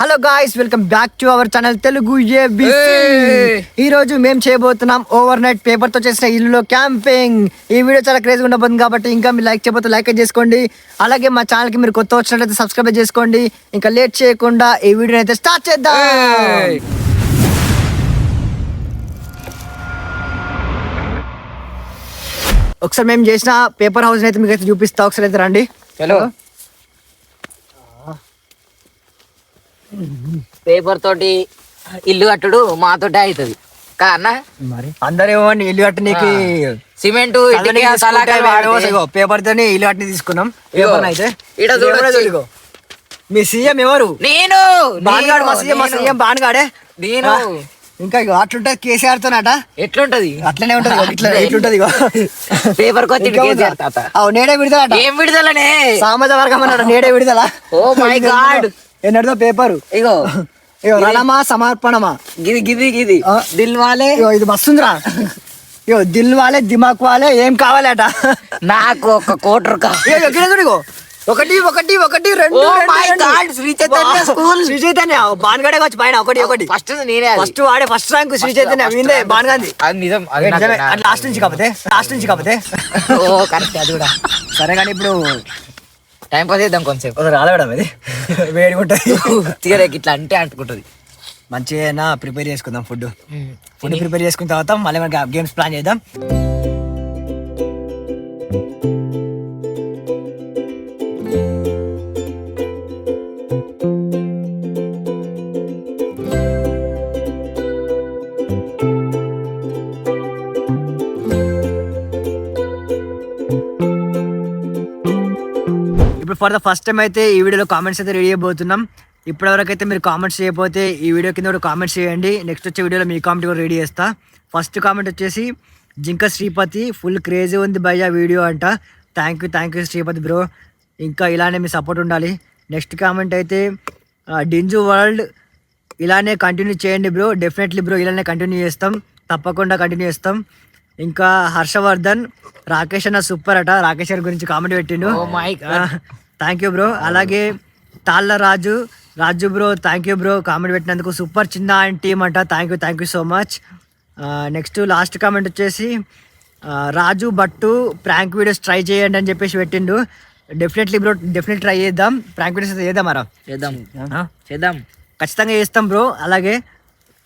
Hello guys, welcome back to our channel Telugu ABC. ఈ రోజు మేము చేయబోతున్నాం ఓవర్ నైట్ పేపర్ తో చేసిన ఇల్లులో క్యాంపింగ్. ఈ వీడియో చాలా క్రేజ్ ఉండబోతుంది కాబట్టి ఇంకా మీరు లైక్ చేయబోతే లైక్ చేసుకోండి. అలాగే మా ఛానల్ కి మీరు కొత్త వచ్చినట్లయితే సబ్స్క్రైబ్ చేసుకోండి. ఇంకా లేట్ చేయకుండా ఈ వీడియో అయితే స్టార్ట్ చేద్దాం. ఒకసారి మేము చేసిన పేపర్ హౌస్ అయితే మీకు అయితే చూపిస్తా. ఒకసారి అయితే రండి. చలో. పేపర్ తోటి ఇల్లు కట్టుడు మాతోటే అవుతుంది కదా అన్న. మరి అందరేమో ఇల్లు కట్టనీకి సిమెంట్ పేపర్ తోని ఇల్లు కట్టి తీసుకున్నాం. అయితే ఈడ చూడు. మీ సీఎం ఎవరు? నేను బాన్గాడు. మా సీఎం బాన్గాడే. నేను ఇంకా ఇగో అట్లుంటది కేసీఆర్ తోనట. ఎట్లుంటది? అట్లనే ఉంటది. ఇట్లుంటది పేపర్ కొచ్చి నేడే విడుదల. ఏం విడుదలనే? సామాజిక వర్గం అన్నాడు. నేడే విడుదల. Oh my god. ఎన్నడదో పేపరు. ఇగో రణమా సమర్పణమా గిది గిది గిది దిల్ వాలే. ఇది మస్తుందిరా. దిల్ వాలే దిమాక్ వాలే ఏం కావాలట. నాకు ఒక కోటరుకా. ఒకటి ఒకటి ఒకటి రెండు. శ్రీ చైతన్య స్కూల్. శ్రీ చైతన్య బాన్గాడే వచ్చి పైన ఒకటి ఒకటి. ఫస్ట్ నేనే. ఫస్ట్ వాడే ఫస్ట్ ర్యాంక్ శ్రీ చైతన్య వీందే బాన్గాంది. అది నిజం. లాస్ట్ నుంచి కాకపోతే ఓ కరెక్ట్. అది కూడా సరే కానీ ఇప్పుడు టైం పాస్ చేద్దాం కొంచెం. రాలేవడం అది వేడిగా ఉంటుంది. తీరేకి ఇట్లా అంటే అంటుకుంటుంది. మంచిగా ప్రిపేర్ చేసుకుందాం. ఫుడ్ ప్రిపేర్ చేసుకున్న తర్వాత మళ్ళీ మనకి గేమ్స్ ప్లాన్ చేద్దాం. ఇప్పుడు ఫర్ ద ఫస్ట్ టైం అయితే ఈ వీడియోలో కామెంట్స్ అయితే రెడీ అయిపోతున్నాం. ఇప్పటివరకు అయితే మీరు కామెంట్స్ చేయకపోతే ఈ వీడియో కింద కూడా కామెంట్స్ చేయండి. నెక్స్ట్ వచ్చే వీడియోలో మీ కామెంట్ కూడా రెడీ చేస్తా. ఫస్ట్ కామెంట్ వచ్చేసి జింక శ్రీపతి, ఫుల్ క్రేజీ ఉంది భయ్యా వీడియో అంట. Thank you Sripathi bro. ఇంకా ఇలానే మీ సపోర్ట్ ఉండాలి. నెక్స్ట్ కామెంట్ అయితే డింజు వరల్డ్, ఇలానే కంటిన్యూ చేయండి బ్రో. డెఫినెట్లీ బ్రో, ఇలానే కంటిన్యూ చేస్తాం, తప్పకుండా కంటిన్యూ చేస్తాం. ఇంకా హర్షవర్ధన్, రాకేష్ అన్న సూపర్ అట. రాకేష్ గారి గురించి కామెంట్ పెట్టిండు. Thank you bro. అలాగే Talla Raju bro, thank you bro comment పెట్టినందుకు. సూపర్ చిన్న అండ్ టీమ్ అంట. Thank you so much. Next last comment వచ్చేసి Raju Bhattu, prank videos try చేయండి అని చెప్పేసి పెట్టిండు. డెఫినెట్లీ బ్రో, డెఫినెట్లీ ట్రై చేద్దాం. ప్రాంక్ వీడియోస్ అయితే చేద్దాం ఖచ్చితంగా చేస్తాం బ్రో. అలాగే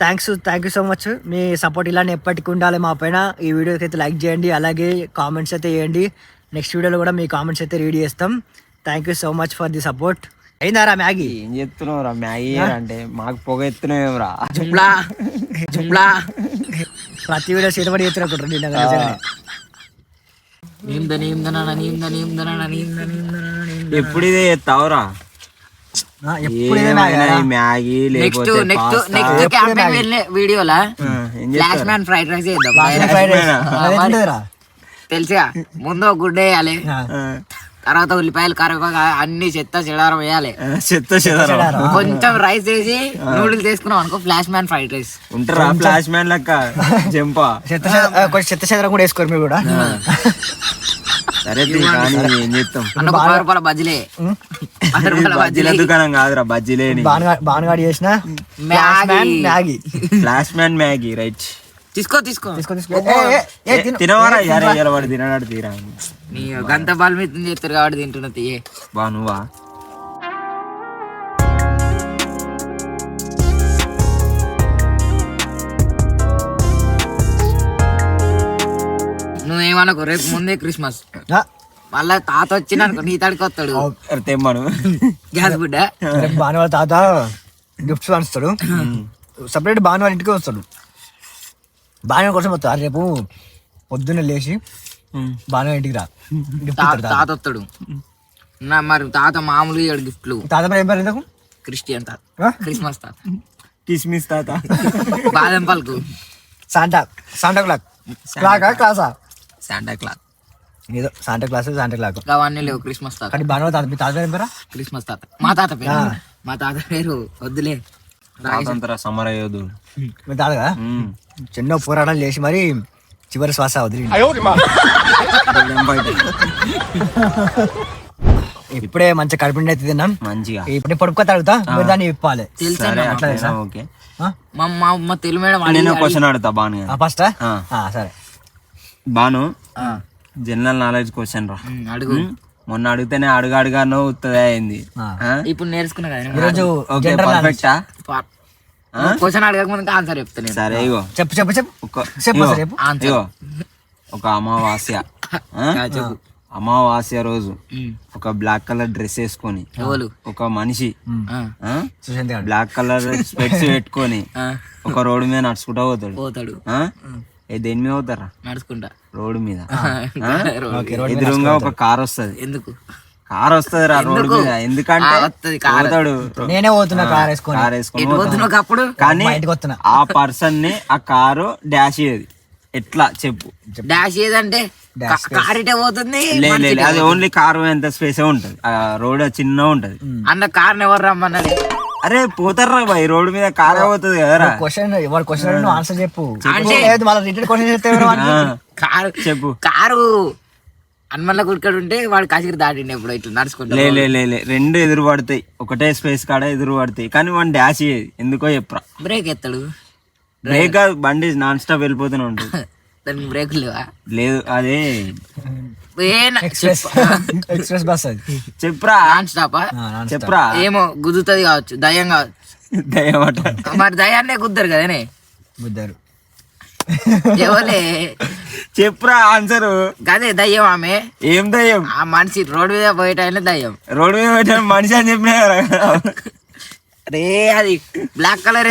థ్యాంక్ యూ సో మచ్. మీ సపోర్ట్ ఇలానే ఎప్పటికీ ఉండాలి మా పైన. ఈ వీడియోకి అయితే లైక్ చేయండి, అలాగే కామెంట్స్ అయితే చేయండి. నెక్స్ట్ వీడియోలో కూడా మీ కామెంట్స్ అయితే రీడ్ చేస్తాం. Thank you so much for the support. అయిందారా మ్యాగీ? ఏం చెప్తున్నావు రా? మ్యాగీ అంటే మాకు పొగ ఎత్తున్నావు రా. జుమ్లా ప్రతి వీడియో చేతబడి చేస్తున్నా. ఎప్పుడు ఇదే ఎత్తావురా? మ్యాగీ వీడియోలా ఫ్లాష్ మ్యాన్ ఫ్రైడ్ రైస్ చేద్దాం. తెలుసా? ముందు గుడ్డ వేయాలి, తర్వాత ఉల్లిపాయలు కరివేపాకు అన్ని చెత్త చెదారం వేయాలి. కొంచెం రైస్ వేసి నూడిల్స్ వేసుకున్నాం అనుకో, ఫ్లాష్ మ్యాన్ ఫ్రైడ్ రైస్. ఉంటారా ఫ్లాష్ మ్యాన్ లెక్క జంపా? చెత్త చెదరం కూడా వేసుకోరు మీరు కూడా. సరే ఏం చెప్తాం. రూపాయల బజ్జీలే. బజ్జీల దుకాణం కాదురా, బజ్జీలే. బాన్గాడి చేసిన Maggi, flash man Maggi. Right, తీసుకో తినవారా? వాడు తినడాడు తీరా. నీ గంత బాల్ మీద చేస్తారు కాబట్టి తింటున్నా. తీయే బా నువ్వా? నువ్వేమనుకో, రేపు ముందే క్రిస్మస్. మళ్ళా తాత వచ్చినానుకో నీ తడికి వస్తాడు. తెమ్మను గ్యాస్ బుడ్డ. బాను వాళ్ళ తాత గిఫ్ట్స్ పంచుతాడు. సపరేట్ బాను వాళ్ళ ఇంటికి వస్తాడు. బాను కోసం వస్తాడు. రేపు పొద్దున్న లేచి బాను ఇంటికి రా, తాత వస్తాడు. మరి తాత మామూలు గిఫ్ట్లు. తాత మరి ఏం పేరు? క్రిస్టియన్ తాత. క్రిస్మస్ తాత. కిస్మిస్ తాత. బాదం పలుకు. శాంటా క్లాసా? శాంటా క్లాస్ ఏదో శాంటా క్లాస్ అవన్నీ లేవు. క్రిస్మస్ తాత. బాను తాత మీ తాత పేరు ఏం పేరా? క్రిస్మస్ తాత. మా తాత పేరు, మా తాత పేరు వద్దులే. సమరయోధు మీ తాత కదా. చిన్న పోరాటాలు చేసి మరి చివరి శ్వాస వదిలి ఇప్పుడే మంచి కడుపు నిండా అయితే తిన్నాం. మంచిగా ఇప్పుడు పొడుపుకొత్త అడుగుతా మీరు దాన్ని ఇప్పాలి. సరే అట్లయినా ఓకే. మా తెలుగు మేడం నేను క్వశ్చన్ అడుగుతా బాను. ఫస్ట్ సరే బాను, జనరల్ నాలెడ్జ్ క్వశ్చన్ రా. అడుగు. మొన్న అడిగితేనే అడుగానో ఉత్తదే అయింది. ఇప్పుడు నేర్చుకున్నా కదా ఈరోజు ఓకే పర్ఫెక్టా? క్వశ్చన్ అడగక ముందు ఆన్సర్ చెప్తాను. సరే ఇగో చెప్పు చెప్పు చెప్పు చెప్పు ఇగో, చెప్పు. ఇగో ఒక అమావాస్య అమావాస్య రోజు ఒక బ్లాక్ కలర్ డ్రెస్ వేసుకొని ఒక మనిషి బ్లాక్ కలర్ స్పెట్స్ పెట్టుకొని ఒక రోడ్డు మీద నడుచుకుంటా పోతాడు. దేని మీద పోతారా? నడుచుకుంటా రోడ్డు మీద. ఎదురుగా ఒక కార్ వస్తది. ఎందుకు కార్ వస్తది రా రోడ్డు మీద? ఎందుకంటే పోతాడు, నేనే పోతున్నా కార్ వేసుకొని. కార్ వేసుకొని అప్పుడు కానీ ఆ పర్సన్ ని ఆ కారు డాష్ అయ్యేది. ఎట్లా చెప్పు? డాష్ ఏదంటే కార్ ఇటే పోతుంది. లేదు అది ఓన్లీ కారు ఎంత స్పేస్ ఉంటది, ఆ రోడ్ చిన్న ఉంటది. అన్న కార్ ఎవరు రమ్మన్నది? అరే పోతారా బాయ్, రోడ్డు మీద కారే పోతుంది కదరా. క్వశ్చన్ వాడు క్వశ్చన్ ఆన్సర్ చెప్పు. మళ్ళీ రిటర్న్ క్వశ్చన్ చెప్తే కారు చెప్పు. కారు హనుమన్ల గుడికాడు ఉంటే వాడు కాశీకి దాటిండే ఇప్పుడు ఇట్లా నడుచుకుంటా. లే రెండు ఎదురు పడతాయి, ఒకటే స్పేస్ కాడ ఎదురు పడతాయి. కానీ వాడిని డాష్ అయ్యేది ఎందుకో చెప్పరా? బ్రేక్ ఎత్తాడు. బ్రేక్ బండి నాన్ స్టాప్ వెళ్ళిపోతూనే ఉంటుంది. దానికి బ్రేక్ లేవా? లేదు అదే ఎక్స్ప్రెస్ బస్ అది. చెప్పురా నాన్ స్టాపా? చెప్పురా. ఏమో గుద్దుతుంది కావచ్చు, దయ్యం కావచ్చు. దయ్యం అట. మరి దయ్యాన్నే గుద్దరు కదనే. గుద్దారు ఎవలే? చెప్పురా ఆన్సర్. గదే దయ్యం. ఆమె ఏం దయ్యం? ఆ మనిషి రోడ్డు మీద పోయేటైనా దయ్యం. రోడ్డు మీద పోయే మనిషి అని చెప్పినా రే అది బ్లాక్ కలర్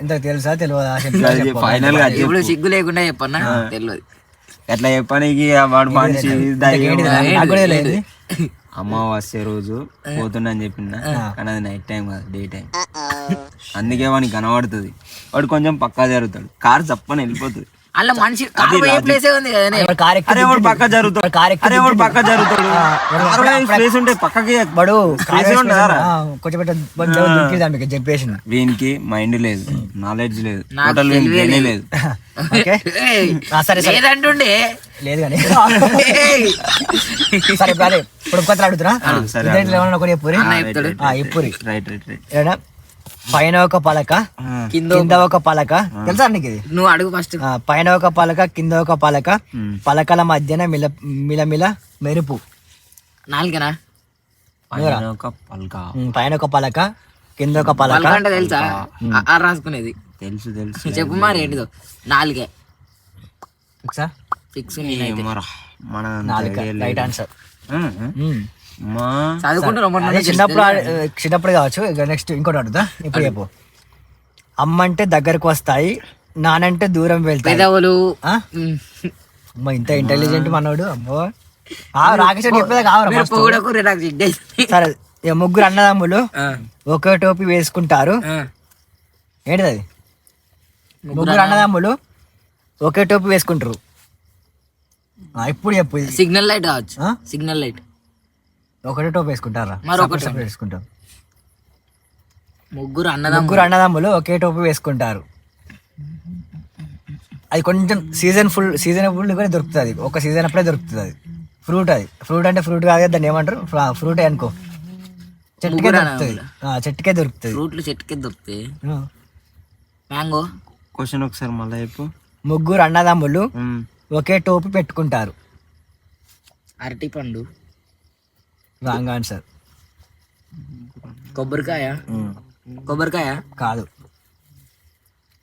ఎంత తెలుసా తెలియదా? ఫైనల్ గా ఇప్పుడు సిగ్గు లేకుండా చెప్పన్నా తెలియదు. ఎట్లా చెప్పడానికి వాడు మనిషి దయ్యం. అమావాస్య రోజు పోతుండని చెప్పిన, కానీ అది నైట్ టైం కాదు, డే టైం. అందుకే వాడికి కనబడుతుంది. వాడు కొంచెం పక్కా జరుగుతాడు, కారు చప్పని వెళ్ళిపోతుంది. అలా మనిషి ప్లేసే ఉంది కదా. అరే వాడు పక్క జరుగుతాడు, అరే వాడు పక్క జరుగుతాడు. ప్లేస్ ఉంటే పక్కకి వాడు కొంచెం చెప్పేసి వీనికి మైండ్ లేదు, నాలెడ్జ్ లేదు, టోటల్ లేదు. లేదంటుండే లేదు కానీ సరే ఇప్పుడు కొత్త అడుగుతున్నా. పైన ఒక పలక కింద ఒక పలక, తెలుసా నీకు ఇది? నువ్వు అడుగు ఫస్ట్. పైన ఒక పలక కింద ఒక పలక, పలకల మధ్యన మిలమిల మెరుపు. నాలుగనా? పైన ఒక పలక కింద ఒక పలక అంటే తెలుసా? రాసుకునేది తెలుసు చెప్పు మరి ఏంటిదో. నాలుగే ఫిక్స్. Right answer. చదువుకుంటున్నా చిన్నప్పుడు కావచ్చు. నెక్స్ట్ ఇంకోటి అడుగుతా. ఇప్పుడు చెప్పు. అమ్మంటే దగ్గరకు వస్తాయి, నానంటే దూరం వెళ్తాయి. ఇంత ఇంటెలిజెంట్ మనోడు. అమ్మో రాకేష్ చెప్పేదా కావాలి. సరే, ముగ్గురు అన్నదమ్ములు ఒకే టోపీ వేసుకుంటారు. ఏంటిది అది? ముగ్గురు అన్నదమ్ములు ఒకే టోపీ వేసుకుంటారు. ఇప్పుడు చెప్పు. సిగ్నల్ లైట్ కావచ్చు. Signal light. ఒకటే టోపీ వేసుకుంటారా? వేసుకుంటారు. ముగ్గురు అన్నదమ్ములు ఒకే టోపీ వేసుకుంటారు. అది కొంచెం సీజనబుల్ కూడా దొరుకుతుంది. ఒక సీజన్ అప్పుడే దొరుకుతుంది. అది ఫ్రూట్. అది ఫ్రూట్ అంటే ఫ్రూట్ కాదు, దాన్ని ఏమంటారు? ఫ్రూట్ అనుకో. చెట్టుకే దొరుకుతుంది. చెట్టుకే దొరుకుతాయి. మ్యాంగో. క్వశ్చన్ ఒకసారి మళ్ళీ చెప్పు. ముగ్గురు అన్నదమ్ములు ఒకే టోపీ పెట్టుకుంటారు. అరటి పండు. Wrong answer. కొబ్బరికాయ కాదు.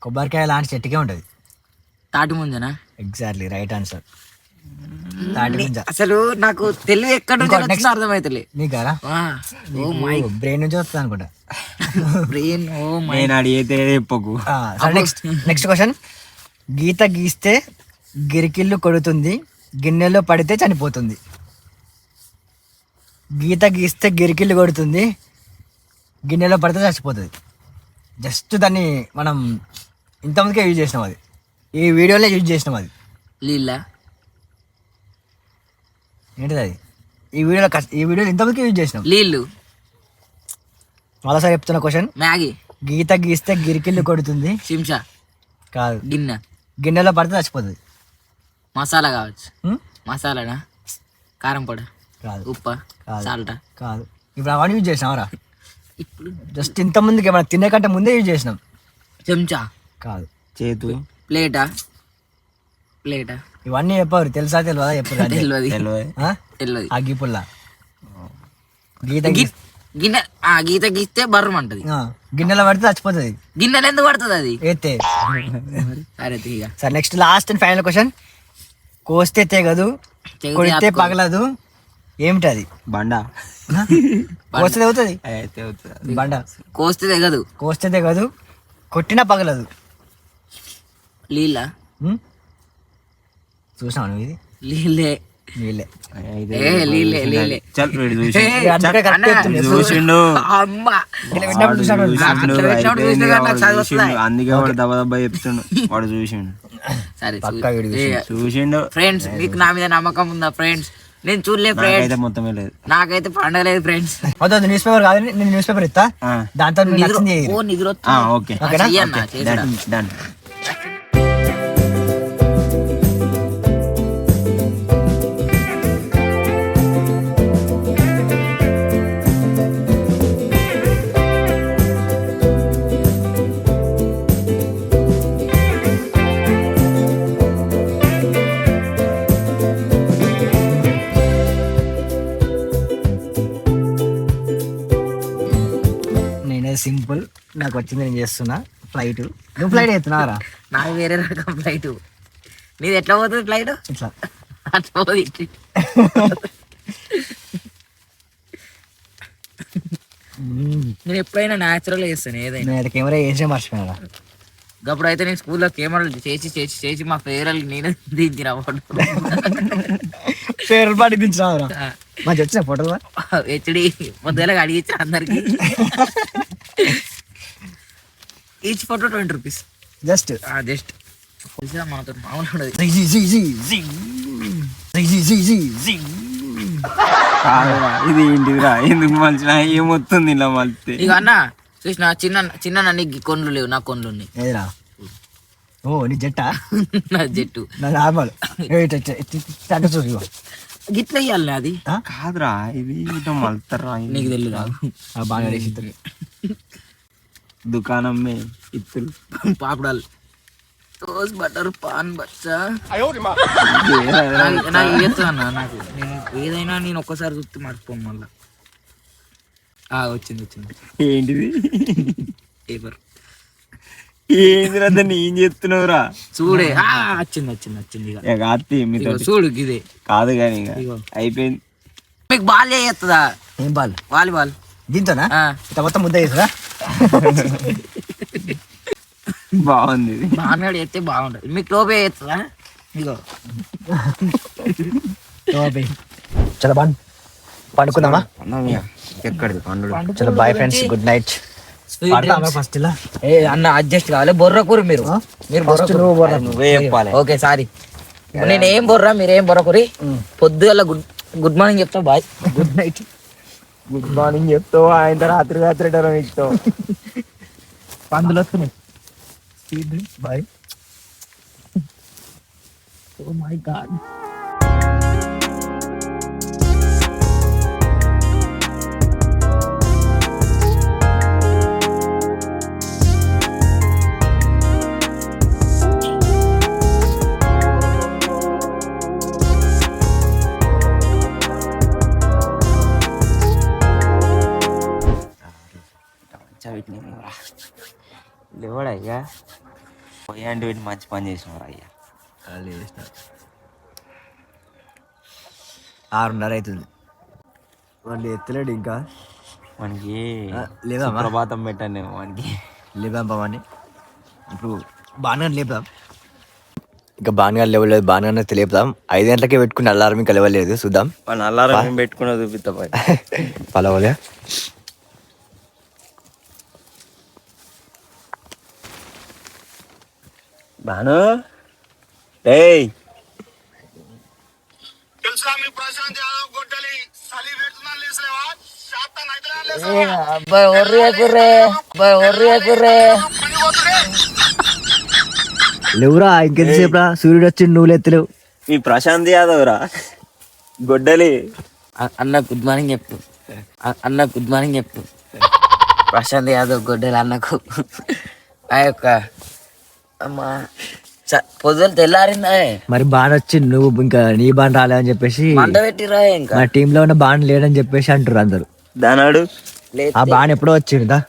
కొబ్బరికాయ లాంటి చెట్టుకే ఉంటది. తాటి ముంజనా? Exactly right answer. తాటి ముంజ. అసలు నాకు తెలివి ఎక్కడ నుంచి అర్థమైతలే. నీకారా? బ్రెయిన్ నుంచి వస్తుంది అనుకుంటా. బ్రెయిన్. Next question. గీత గీస్తే గిరికిళ్ళు కొడుతుంది, గిన్నెలో పడితే చనిపోతుంది. గీత గీస్తే గిరికిళ్ళు కొడుతుంది, గిన్నెలో పడితే చచ్చిపోతుంది. జస్ట్ దాన్ని మనం ఇంతమందికే యూజ్ చేసినాం. అది ఈ వీడియోలో యూజ్ చేసినాం. అది లీలా ఏంటిది? అది ఈ వీడియోలో ఇంతమందికి యూజ్ చేసినాం. నీళ్ళు. మరోసారి చెప్తున్న క్వశ్చన్. మ్యాగీ. గీత గీస్తే గిరికిళ్ళు కొడుతుంది. శింషా కాదు. గిన్నెలో పడితే చచ్చిపోతుంది. మసాలా కావచ్చు. మసాలానా? కారం పొడి. కాదు ఉప్పా కాదు. సాల్టా కాదు ఇప్పుడు అవన్నీ యూజ్ చేసినావరా ఇప్పుడు జస్ట్ ఇంత ముందుకి ఏమైనా తినే కంటే ముందే యూజ్ చేసినాం చెంచా కాదు చేతు ప్లేటా ఇవన్నీ చెప్పారు తెలుసా తెలియదా చెప్పు తెలియదు తెలియదు. తెలియదు అగ్గి పుల్ల గీత గిన్నె గీత గీస్తే బర్రమంటది గిన్నెలో పడితే చచ్చిపోతుంది గిన్నెలు ఎందుకు పడుతుంది అది ఎత్తే సరే తీగ సరే next last and final question కోస్తే తెగదు కొడితే పగలదు ఏమిటి అది బండ కోస్తే తెగుతుంది అయితే అవుతుంది. బండ కోస్తే తెగదు కోస్తే తెగదు కొట్టినా పగలదు నీళ్ళ చూసినావు నువ్వు ఇది నీళ్ళే వీళ్ళే అయితే నీళ్ళే చల్ వీడు చూసి అందుకే correct చెప్తున్నా. వీడు చూసిండు అమ్మ ఇలా విన్నప్పుడు చూసినాడు. చూసిండు, అట్లా పెట్టినప్పుడు అయిపోయింది చూసినా వాడు నాకు చదువు చూసిండు. వస్తుందా? అందుకే వాడు దెబ్బ దెబ్బ చెప్తుండు వాడు చూసిండు సరే పక్కా వీడు చూసిండు ఫ్రెండ్స్ మీకు నా మీద నమ్మకం ఉందా ఫ్రెండ్స్ నేను చూడలే ఫ్రెండ్స్ నాకైతే మొత్తమే లేదు నాకైతే పండగ లేదు ఫ్రెండ్స్ వద్దు న్యూస్ పేపర్ కాదు నేను న్యూస్ పేపర్ ఇస్తా ఆ. దాంతో నువ్వు నచ్చింది చేయి. ఓ నిద్ర ఓకే ఓకేనా? డన్ డన్ నేనే సింపుల్ నాకు వచ్చింది నేను చేస్తున్నా ఫ్లైట్ నువ్వు ఫ్లైట్ ఎత్తున్నారా నాకు వేరే రకం ఫ్లైట్ నీది ఎట్లా పోతుంది ఫ్లైట్ ఇట్లా అట్లా పోతుంది ఇటు. నేను ఎప్పుడైనా న్యాచురల్ చేస్తాను ఏదైనా నేను కెమెరా వేసే మర్చిపోయినా అప్పుడు అయితే నేను స్కూల్లో కెమెరాలు చేసి మా ఫేవరల్ నేను దించిన ఫోటో పేరు పాటి దించినావురా మంచి వచ్చిన ఫోటో హెచ్డి మొదలగా అడిగించా అందరికి each photo 20 rupees just just మనతో మామూలు ఉండదు కాదురా, ఇది ఏంటిదిరా ఎందుకు మలిచిన ఏమొస్తుంది ఇలా మలితే ఇక అన్న చూసిన చిన్న నీకు కొండ్లు లేవు నా కొండ్లు ఉన్నాయి ఏదిరా ఓ నీ జట్టా నా జట్టు నా నార్మల్ అటు చూసి ఇగో. గిట్ల ఇయ్యాలి అది కాదురా ఇది ఇట్లా మలుతారా నీకు తెలియదు బాగా వేసిద్దాం దుకాణం మే ఇత్తులు పాపడాలు టోస్ బటర్ పాన్ బచ్చా నాకు ఇయ్యొచ్చు అన్న నాకు నేను ఏదైనా నేను ఒక్కసారి చూస్తే మర్చిపోను మళ్ళా వచ్చింది ఏంటిది పేపర్ ఏందిరా దాన్ని ఏం చెప్తున్నావురా చూడే వచ్చింది ఇక. ఇక ఆత్తి మీతో ఇగో చూడు ఇదే కాదు కానీ ఇక ఇగో. అయిపోయింది మీకు బాల్ చేస్తుందా ఏం బాల్ వాలీబాల్ దీంతోనా ఇట్లా మొత్తం ముద్ద చేసిరా బాగుంది ఇది బాగా చేస్తే బాగుంటుంది మీకు టోపే చేస్తుందా ఇగో చలో బాన్ పండుకుందామా ఎక్కడిది పండు చలో bye friends good night first ఇలా అన్న అడ్జస్ట్ కావాలి బొర్రకూరి మీరు ఫస్ట్ నువ్వు బొర్ర. నువ్వే చెప్పాలి ఓకే సారీ నేను ఏం బొర్రా మీరేం బొర్రకూరి పొద్దుగల గుడ్ మార్నింగ్ చెప్తా bye good night good morning చెప్తావు ఆయన రాత్రి ఇస్తావు పందులు వస్తున్నాయి బాయ్ ఓ మై గాడ్ లేవాడు అయ్యా పోయాండి వీటి మంచి పని చేసినవారు అయ్యా 6:30 అవుతుంది వాళ్ళు ఎత్తలేడు ఇంకా మనకి లేదా ప్రభాతం పెట్టాను నేను వానికి లేపాం బాబాని ఇప్పుడు బాగానే లేపుదాం ఇంకా బాగా లేవలేదు బాగానే లేపుదాం 5 గంటలకే పెట్టుకుని అల్లారం ఇంకా లేవలేదు చూద్దాం వాళ్ళని అల్లారం పెట్టుకున్న చూపిస్తా పలవలే బాను ఏయ్ లేవురా ఇంకెంతసేపు రా సూర్యుడు వచ్చి నువ్వు ఎత్తలేవు మీ ప్రశాంత్ యాదవ్ రా గొడ్డలి అన్న గుడ్ మార్నింగ్ చెప్పు. అన్న గుడ్ మార్నింగ్ చెప్పు. ప్రశాంత్ యాదవ్ గొడ్డెల అన్నకు ఆ యొక్క అమ్మా పొద్దులు తెల్లారిందా మరి బాణ్ వచ్చి నువ్వు ఇంకా నీ బాణ్ రాలేదని చెప్పేసి మంట పెట్టిరా ఇంకా మా టీమ్ లో ఉన్న బాణ్ లేడని చెప్పేసి అంటారు అందరు. దానాడు ఆ బాణ్ ఎప్పుడో వచ్చిందా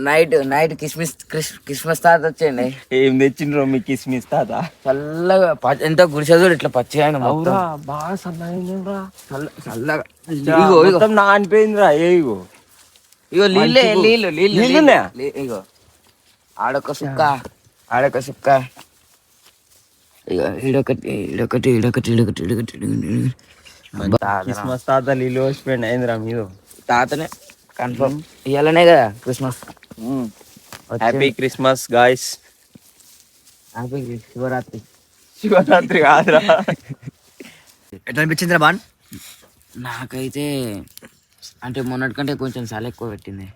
నైట్ క్రిస్మస్ తాత వచ్చేయండి. ఏం తెచ్చిండ్రో మీ కిస్మిస్ తాత? చల్లగా ఎంత గుడిసెదు ఇట్లా పచ్చిగా బాగా చల్లగా చల్లగా మొత్తం నానిపోయిందిరా. ఇగో ఇగో నీళ్ళే నీళ్ళు నీళ్ళున్నాయా? ఇగో ఆడొక సుక్క ఆడొక సుక్క ఇగో ఈడొకటి క్రిస్మస్ తాత నీళ్ళు వచ్చిపోయింది అయిందిరా మీరు. తాతనే కన్ఫర్మ్ ఇవ్వాలనే కదా Christmas. Happy Christmas guys. Happy Shivaratri. Shivaratri కాదురా. ఎట్లా అనిపించిందిరా బాణ్? నాకైతే అంటే మొన్నటి కంటే కొంచెం చాలా ఎక్కువ పెట్టింది.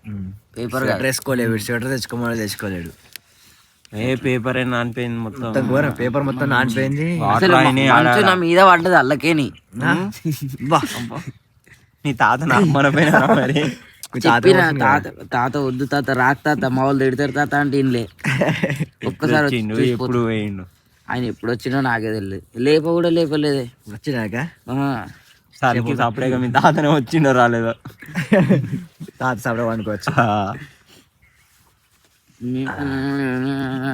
పేపర్ స్వెటర్ వేసుకోలేడు, స్వెటర్ తెచ్చుకోలేడు. ఏ పేపర్ అయినా నానిపోయింది మొత్తం. ఘోరం, పేపర్ మొత్తం నానిపోయింది. మంచు నా మీద పడ్డది అల్లకేని. నీ తాత మన పైన మరి చెప్పిన తాత వద్దు తాత రాక్ తాత మా వాళ్ళు తిడతారు తాత అంటే ఇన్లే. ఒక్కసారి ఎప్పుడు పోయిండు ఆయన ఎప్పుడు వచ్చినా నాకే తెలియదు. లేప కూడా లేపలేదే. వచ్చినాక సరికి సపరేగా మీ తాతనే వచ్చిండో రాలేదో. తాత సపరేట్ అనుకోవచ్చు.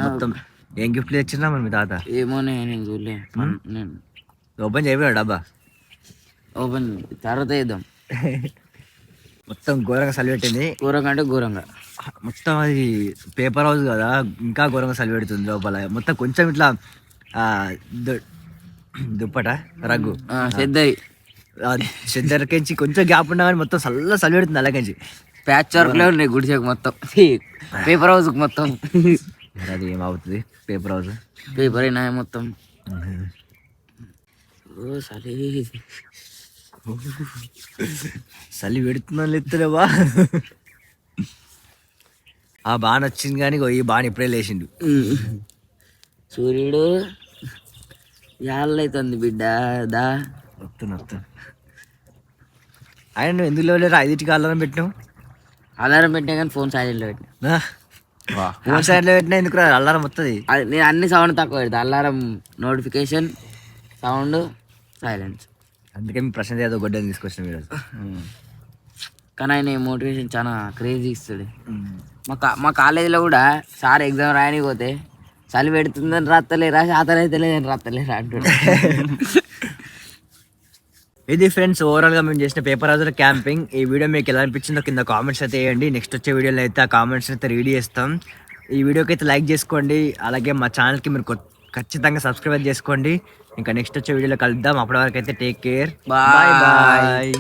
మొత్తం ఏం గిఫ్ట్ తెచ్చినా మరి మీ తాత? ఏమోనే నేను చూడలే. నేను ఓపెన్ చేయలేడు డబ్బా. ఓపెన్ తర్వాత వేద్దాం. మొత్తం ఘోరంగా చలి పెట్టింది. ఘోరంగా అంటే ఘోరంగా మొత్తం అది పేపర్ హౌస్ కదా, ఇంకా ఘోరంగా చలి పెడుతుంది లోపల. మొత్తం కొంచెం ఇట్లా దుప్పట రగ్గు చెద్దరికించి కొంచెం గ్యాప్ ఉన్నా కానీ మొత్తం చలి పెడుతుంది. అలాగంచి ప్యాచ్ వర్క్ లో ఉన్నాయి గుడిసేకు మొత్తం, పేపర్ హౌస్ మొత్తం. అది ఏమవుతుంది పేపర్ హౌస్? పేపర్ అయినా మొత్తం. చలి పెడుతున్నా లేదులేవా. ఆ బాణ్ వచ్చింది కానీ ఈ బాణ్ ఇప్పుడే లేచిండు. సూర్యుడు యాళ్ళైతుంది బిడ్డ దా వస్తున్నా. ఆయన నువ్వు ఎందుకు లేవలేరు? 5ంటికి అలారం పెట్టినావు. అలారం పెట్టినా కానీ ఫోన్ సైలెంట్లో పెట్టినా. ఫోన్ సైలెంట్లో పెట్టినా ఎందుకు అలారం వస్తుంది? నేను అన్ని సౌండ్ తక్కువ పెడతా. Alarm, notification, sound, silence. అందుకే మీ ప్రశాంత్ యాదవ్ గొడ్డని తీసుకొచ్చిన మీరు. కానీ ఆయన మోటివేషన్ చాలా క్రేజీ ఇస్తాడు. మా కాలేజీలో కూడా సార్ ఎగ్జామ్ రాయడానికి పోతే చలి పెడుతుందని రాత్తలేరా, శాతనైతే లేదని రాత్తలేరా అంటుండే. ఇది ఫ్రెండ్స్ ఓవరాల్గా మేము చేసిన పేపర్ హౌస్ క్యాంపింగ్. ఈ వీడియో మీకు ఎలా అనిపించిందో కింద కామెంట్స్ అయితే వేయండి. నెక్స్ట్ వచ్చే వీడియోలో అయితే ఆ కామెంట్స్ అయితే రీడ్ చేస్తాం. ఈ వీడియోకి అయితే లైక్ చేసుకోండి. అలాగే మా ఛానల్కి మీరు ఖచ్చితంగా సబ్స్క్రైబ్ చేసుకోండి. ఇంకా నెక్స్ట్ వచ్చే వీడియోలో కలుద్దాం. అప్పటి వరకు అయితే టేక్ కేర్. Bye bye.